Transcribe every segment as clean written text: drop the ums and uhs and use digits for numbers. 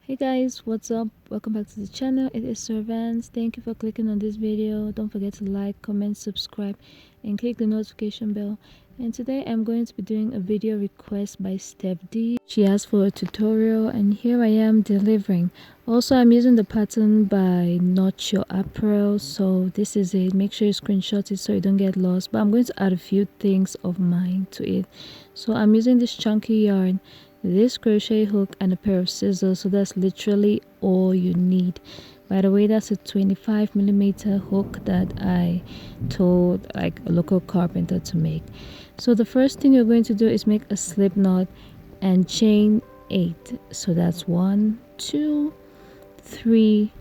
Hey guys, what's up? Welcome back to the channel. It is Servants. Thank you for clicking on this video. Don't forget to like, comment, subscribe, and click the notification bell. And today I'm going to be doing a video request by Steph D. She asked for a tutorial and here I am delivering. Also, I'm using the pattern by Not Your Apparel. So this is it. Make sure you screenshot it so you don't get lost. But I'm going to add a few things of mine to it. So I'm using this chunky yarn, this crochet hook, and a pair of scissors. So that's literally all you need. By the way, that's a 25mm hook that I told like a local carpenter to make. So the first thing you're going to do is make a slip knot and chain 8. So that's 1 2 3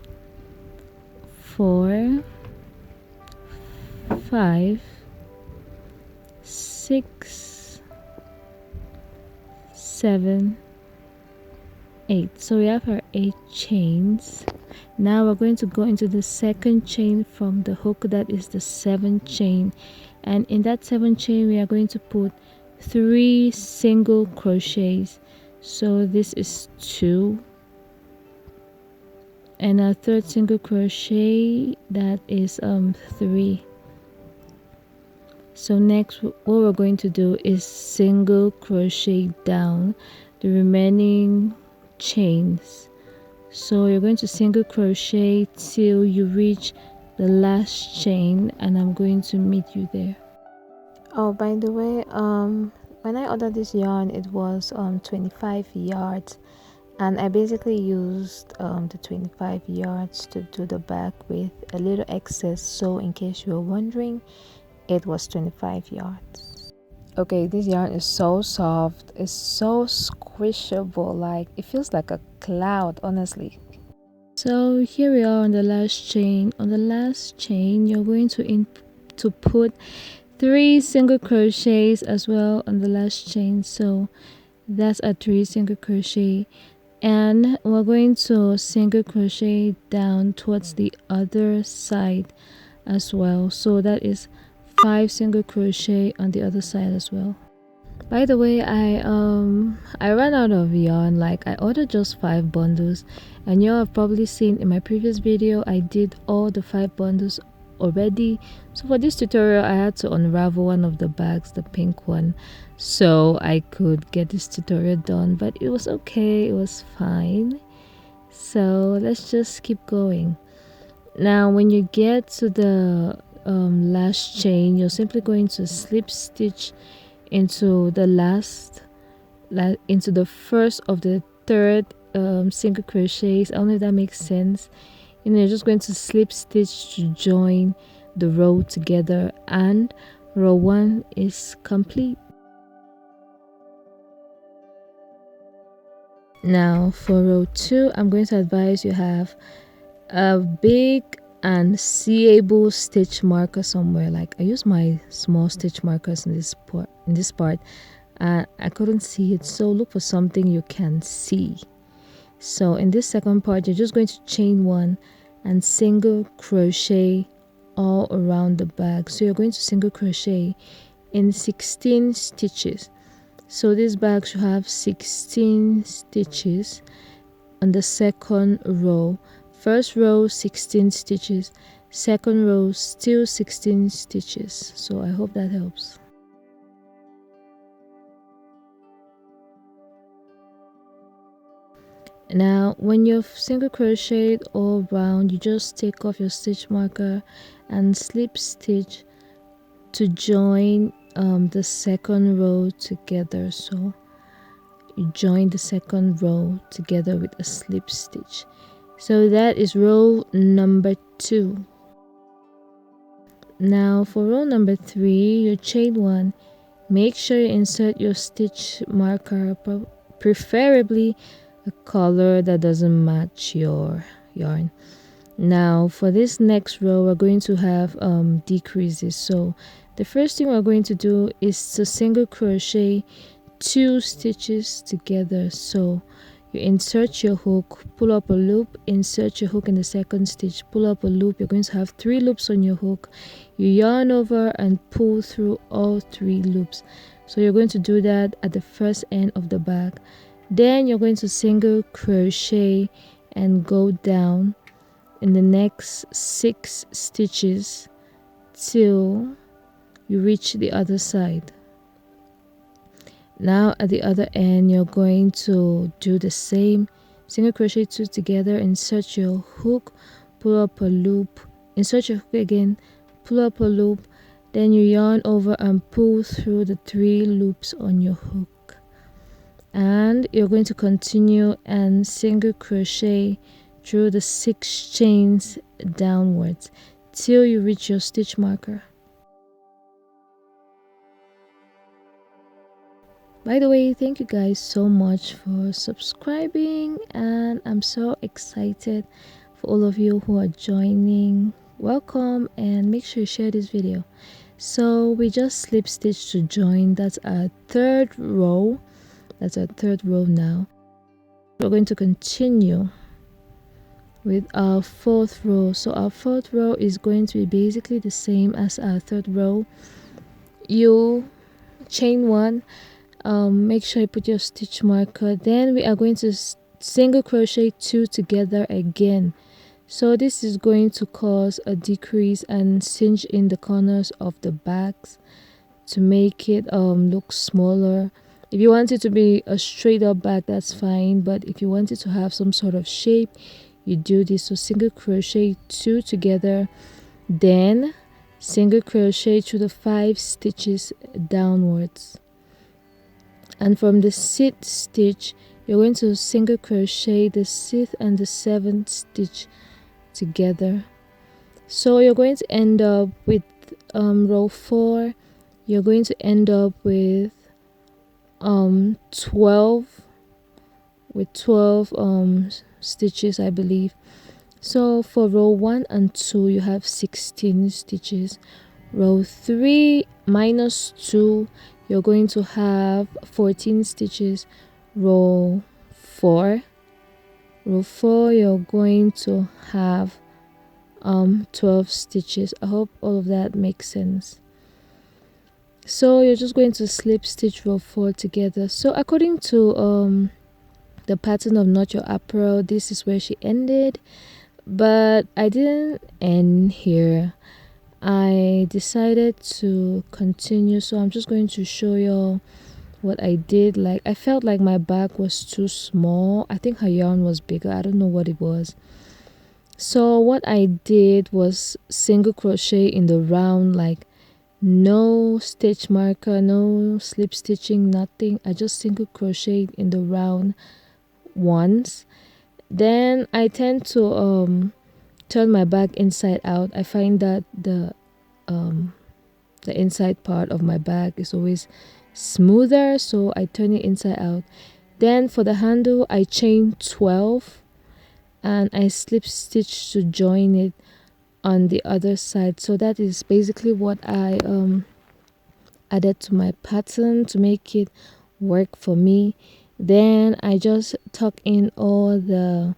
4 5 6 7 8. So we have our 8 chains. Now we're going to go into the second chain from the hook, that is the 7th chain, and in that 7th chain we are going to put 3 single crochets. So this is 2, and our third single crochet, that is 3. So next what we're going to do is single crochet down the remaining chains. So you're going to single crochet till you reach the last chain, and I'm going to meet you there. Oh, by the way, when I ordered this yarn, it was 25 yards, and I basically used the 25 yards to do the back with a little excess. So in case you were wondering, it was 25 yards. Okay, this yarn is so soft, it's so squishable, like it feels like a cloud, honestly. So here we are on the last chain. On the last chain you're going to put 3 single crochets as well on the last chain. So that's a 3 single crochet, and we're going to single crochet down towards the other side as well. So that is 5 single crochet on the other side as well. By the way, I ran out of yarn. Like, I ordered just 5 bundles, and you have probably seen in my previous video I did all the 5 bundles already. So for this tutorial I had to unravel one of the bags, the pink one, so I could get this tutorial done, but it was okay, it was fine. So let's just keep going. Now when you get to the last chain, you're simply going to slip stitch into the into the first of the third single crochets. I don't know if that makes sense. And you're just going to slip stitch to join the row together, and row 1 is complete. Now for row 2, I'm going to advise you have a big and seeable stitch marker somewhere. Like, I use my small stitch markers in this part and I couldn't see it, so look for something you can see. So in this second part you're just going to chain 1 and single crochet all around the bag. So you're going to single crochet in 16 stitches. So this bag should have 16 stitches on the second row. First row 16 stitches, second row still 16 stitches. So I hope that helps. Now when you've single crocheted all around, you just take off your stitch marker and slip stitch to join the second row together. So you join the second row together with a slip stitch. So that is row number 2. Now for row number 3, you chain 1. Make sure you insert your stitch marker, preferably a color that doesn't match your yarn. Now for this next row we're going to have decreases. So the first thing we're going to do is to single crochet 2 stitches together. So you insert your hook, pull up a loop, insert your hook in the second stitch, pull up a loop. You're going to have 3 loops on your hook. You yarn over and pull through all 3 loops. So you're going to do that at the first end of the bag. Then you're going to single crochet and go down in the next 6 stitches till you reach the other side. Now at the other end you're going to do the same. Single crochet 2 together, insert your hook, pull up a loop, insert your hook again, pull up a loop, then you yarn over and pull through the 3 loops on your hook. And you're going to continue and single crochet through the 6 chains downwards till you reach your stitch marker. By the way, thank you guys so much for subscribing, and I'm so excited for all of you who are joining. Welcome, and make sure you share this video. So we just slip stitch to join. That's our 3rd row. That's our 3rd row now. We're going to continue with our 4th row. So our 4th row is going to be basically the same as our 3rd row. You chain 1, make sure you put your stitch marker. Then we are going to single crochet 2 together again. So this is going to cause a decrease and cinch in the corners of the bags to make it look smaller. If you want it to be a straight up bag, that's fine, but if you want it to have some sort of shape, you do this. So single crochet 2 together, then single crochet through the 5 stitches downwards, and from the 6th stitch you're going to single crochet the 6th and the 7th stitch together. So you're going to end up with row 4. You're going to end up with 12 stitches, I believe. So for row 1 and 2 you have 16 stitches. Row 3 minus 2, you're going to have 14 stitches. Row 4 you're going to have 12 stitches. I hope all of that makes sense. So you're just going to slip stitch row 4 together. So according to the pattern of Not Your Apparel, this is where she ended, but I didn't end here. I decided to continue, so I'm just going to show you what I did. Like, I felt like my bag was too small. I think her yarn was bigger. I don't know what it was. So what I did was single crochet in the round, like no stitch marker, no slip stitching, nothing. I just single crocheted in the round once. Then I tend to turn my bag inside out. I find that the inside part of my bag is always smoother, so I turn it inside out. Then for the handle I chain 12 and I slip stitch to join it on the other side. So that is basically what I added to my pattern to make it work for me. Then I just tuck in all the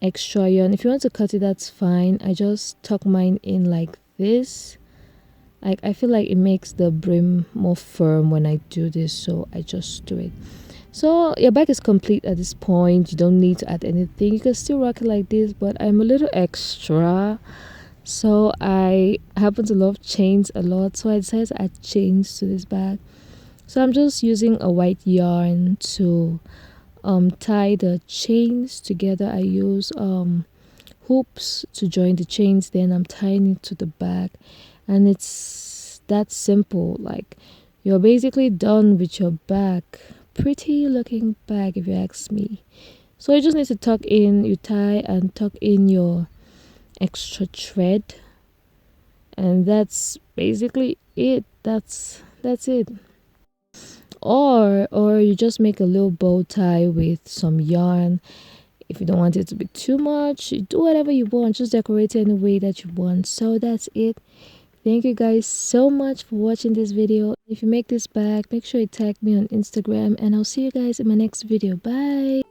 extra yarn. If you want to cut it, that's fine. I just tuck mine in like this. Like, I feel like it makes the brim more firm when I do this, so I just do it. So your bag is complete at this point. You don't need to add anything. You can still rock it like this, but I'm a little extra, so I happen to love chains a lot, so I decided to add chains to this bag. So I'm just using a white yarn to tie the chains together. I use hoops to join the chains, then I'm tying it to the bag, and it's that simple. Like, you're basically done with your bag. Pretty looking bag, if you ask me. So you just need to tuck in, you tie and tuck in your extra thread, and that's basically it. That's it. Or you just make a little bow tie with some yarn. If you don't want it to be too much, you do whatever you want. Just decorate it any way that you want. So that's it. Thank you guys so much for watching this video. If you make this bag, make sure you tag me on Instagram, and I'll see you guys in my next video. Bye.